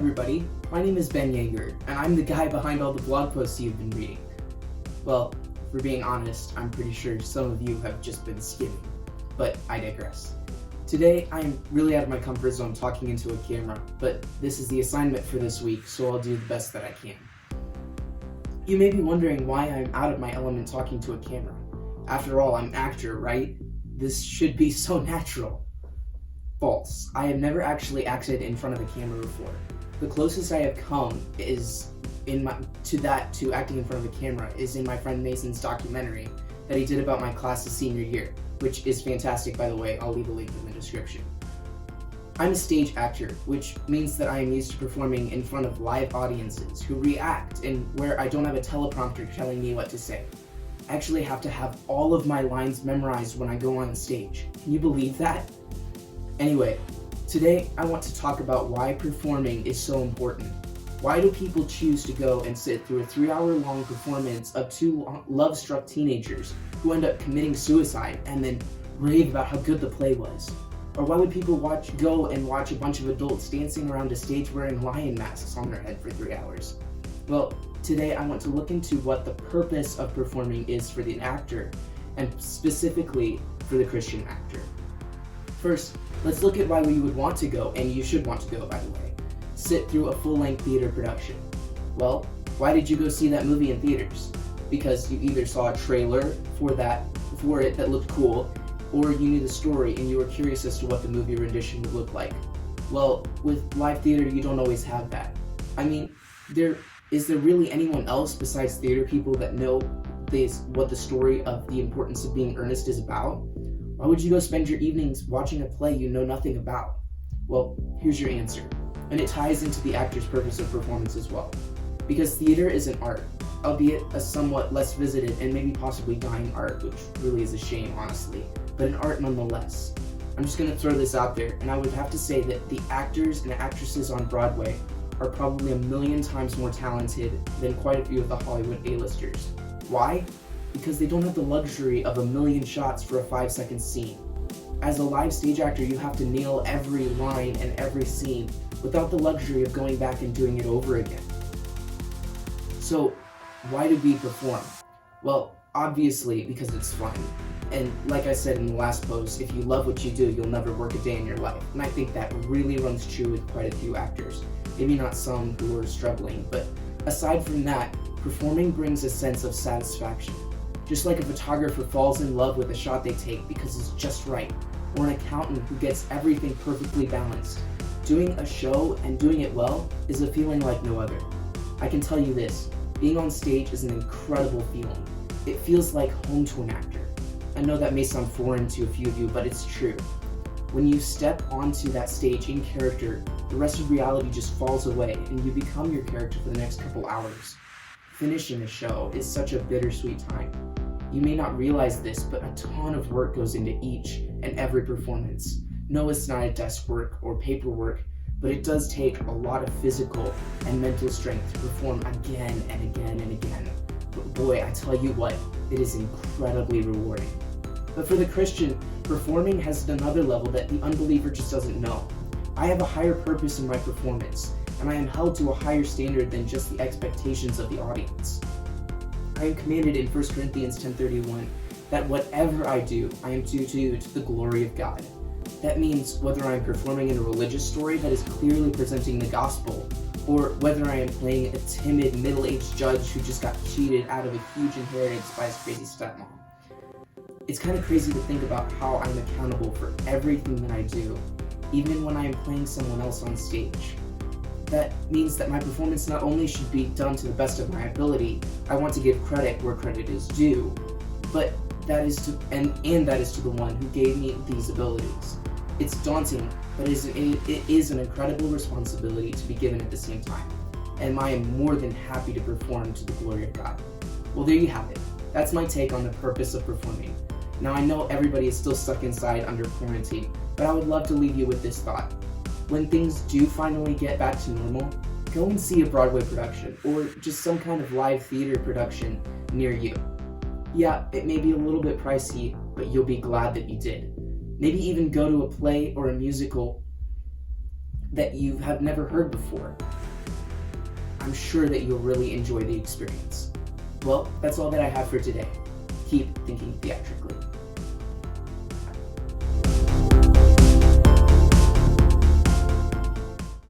everybody, my name is Ben Yeager, and I'm the guy behind all the blog posts you've been reading. Well, for being honest, I'm pretty sure some of you have just been skimming, but I digress. Today, I'm really out of my comfort zone talking into a camera, but this is the assignment for this week, so I'll do the best that I can. You may be wondering why I'm out of my element talking to a camera. After all, I'm an actor, right? This should be so natural. False. I have never actually acted in front of a camera before. The closest I have come is to acting in front of a camera is in my friend Mason's documentary that he did about my class's senior year, which is fantastic, by the way. I'll leave a link in the description. I'm a stage actor, which means that I am used to performing in front of live audiences who react and where I don't have a teleprompter telling me what to say. I actually have to have all of my lines memorized when I go on stage. Can you believe that? Anyway, today I want to talk about why performing is so important. Why do people choose to go and sit through a 3-hour-long performance of two love-struck teenagers who end up committing suicide and then rave about how good the play was? Or why would people go and watch a bunch of adults dancing around a stage wearing lion masks on their head for 3 hours? Well, today I want to look into what the purpose of performing is for the actor, and specifically for the Christian actor. First, let's look at why we would want to go, and you should want to go, by the way, sit through a full-length theater production. Well, why did you go see that movie in theaters? Because you either saw a trailer for it that looked cool, or you knew the story and you were curious as to what the movie rendition would look like. Well, with live theater, you don't always have that. I mean, is there really anyone else besides theater people that know what the story of the importance of being earnest is about? Why would you go spend your evenings watching a play you know nothing about? Well, here's your answer, and it ties into the actor's purpose of performance as well. Because theater is an art, albeit a somewhat less visited and maybe possibly dying art, which really is a shame, honestly, but an art nonetheless. I'm just going to throw this out there, and I would have to say that the actors and actresses on Broadway are probably 1,000,000 times more talented than quite a few of the Hollywood A-listers. Why? Because they don't have the luxury of 1,000,000 shots for a 5-second scene. As a live stage actor, you have to nail every line and every scene without the luxury of going back and doing it over again. So, why do we perform? Well, obviously because it's fun. And like I said in the last post, if you love what you do, you'll never work a day in your life. And I think that really runs true with quite a few actors. Maybe not some who are struggling, but aside from that, performing brings a sense of satisfaction. Just like a photographer falls in love with a shot they take because it's just right, or an accountant who gets everything perfectly balanced. Doing a show and doing it well is a feeling like no other. I can tell you this, being on stage is an incredible feeling. It feels like home to an actor. I know that may sound foreign to a few of you, but it's true. When you step onto that stage in character, the rest of reality just falls away and you become your character for the next couple hours. Finishing a show is such a bittersweet time. You may not realize this, but a ton of work goes into each and every performance. No, it's not a desk work or paperwork, but it does take a lot of physical and mental strength to perform again and again and again. But boy, I tell you what, it is incredibly rewarding. But for the Christian, performing has another level that the unbeliever just doesn't know. I have a higher purpose in my performance, and I am held to a higher standard than just the expectations of the audience. I am commanded in 1 Corinthians 10:31 that whatever I do, I am to do to the glory of God. That means whether I am performing in a religious story that is clearly presenting the gospel, or whether I am playing a timid middle-aged judge who just got cheated out of a huge inheritance by his crazy stepmom. It's kind of crazy to think about how I'm accountable for everything that I do, even when I am playing someone else on stage. That means that my performance not only should be done to the best of my ability, I want to give credit where credit is due, but that is to the one who gave me these abilities. It's daunting, but it is an incredible responsibility to be given at the same time, and I am more than happy to perform to the glory of God. Well, there you have it. That's my take on the purpose of performing. Now, I know everybody is still stuck inside under quarantine, but I would love to leave you with this thought. When things do finally get back to normal, go and see a Broadway production, or just some kind of live theater production near you. Yeah, it may be a little bit pricey, but you'll be glad that you did. Maybe even go to a play or a musical that you have never heard before. I'm sure that you'll really enjoy the experience. Well, that's all that I have for today. Keep thinking theatrically.